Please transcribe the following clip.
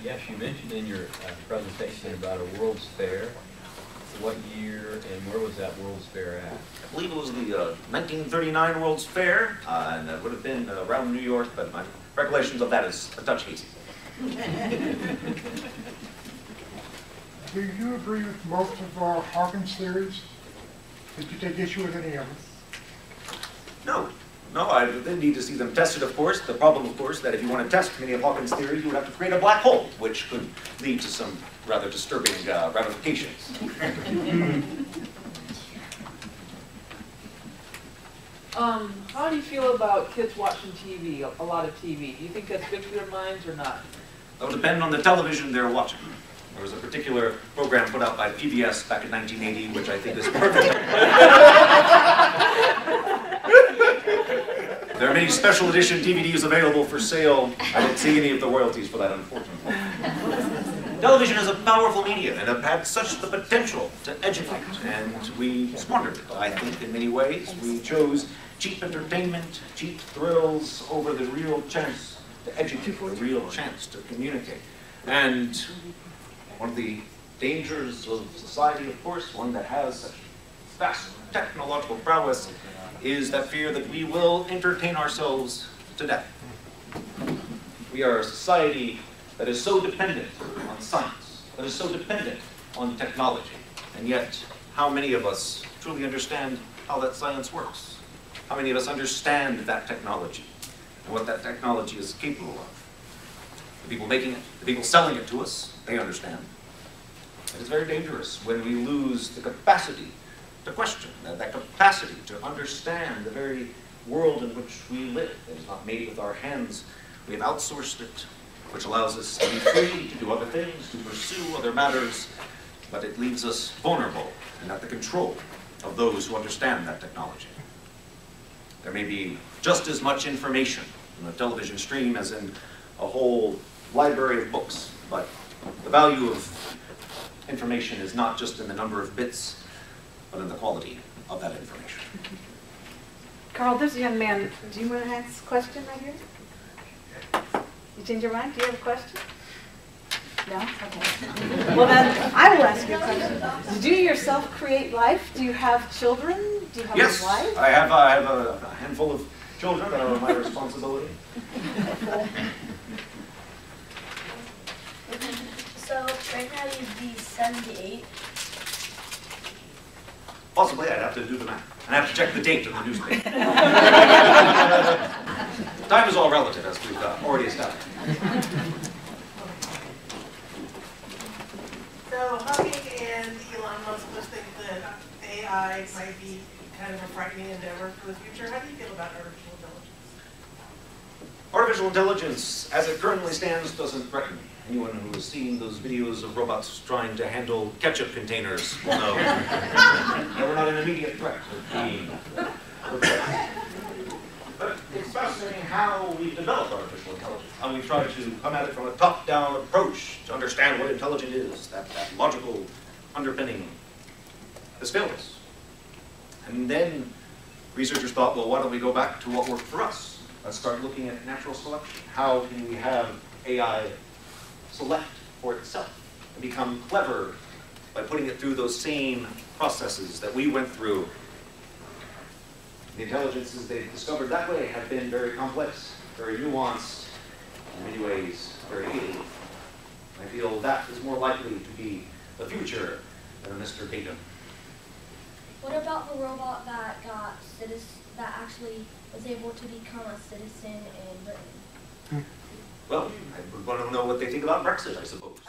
Yes, you mentioned in your presentation about a World's Fair. What year and where was that World's Fair at? I believe it was the 1939 World's Fair, and it would have been around New York, but my recollections of that is a touch hazy. Do you agree with most of Hawkins' theories? Did you take issue with any of them? No, I then need to see them tested, of course. The problem, of course, that if you want to test many of Hawkins' theories, you would have to create a black hole, which could lead to some rather disturbing ramifications. How do you feel about kids watching TV, a lot of TV? Do you think that's good for their minds or not? That would depend on the television they're watching. There was a particular program put out by PBS back in 1980, which I think is perfect. There are many special edition DVDs available for sale. I didn't see any of the royalties for that, unfortunately. Television is a powerful medium and it had such the potential to educate, and we squandered it, I think, in many ways. We chose cheap entertainment, cheap thrills over the real chance to educate, the real chance to communicate. And one of the dangers of society, of course, one that has such vast technological prowess, is that fear that we will entertain ourselves to death. We are a society that is so dependent on science, that is so dependent on technology, and yet how many of us truly understand how that science works? How many of us understand that technology and what that technology is capable of? The people making it, the people selling it to us, they understand. It is very dangerous when we lose the capacity to question, that capacity to understand the very world in which we live. It is not made with our hands. We have outsourced it, which allows us to be free to do other things, to pursue other matters, but it leaves us vulnerable and at the control of those who understand that technology. There may be just as much information in a television stream as in a whole library of books, but the value of information is not just in the number of bits, but in the quality of that information. Carl, this young man, do you want to ask a question right here? You change your mind? Do you have a question? No? Okay. Well then, I will ask you a question. Do you yourself create life? Do you have children? Do you have Yes, a wife? I have a handful of children that are my responsibility. So right now you'd be 78. Possibly, I'd have to do the math. And I have to check the date in the newspaper. Time is all relative, as we've already established. So Hawking and Elon Musk both think that AI might be kind of a frightening endeavor for the future. How do you feel about artificial intelligence? Artificial intelligence, as it currently stands, doesn't threaten me. Anyone who has seen those videos of robots trying to handle ketchup containers will know that we're not an immediate threat of being replaced. But it's fascinating how we've developed artificial intelligence, how we've tried to come at it from a top-down approach to understand what intelligence is, that logical underpinning has failed us. And then researchers thought, well, why don't we go back to what worked for us? Let's start looking at natural selection. How can we have AI select for itself and become clever by putting it through those same processes that we went through? The intelligences they've discovered that way have been very complex, very nuanced, in many ways very alien. I feel that is more likely to be the future than Mr. Data. What about the robot that that actually was able to become a citizen in Britain? Well, I would want to know what they think about Brexit, I suppose.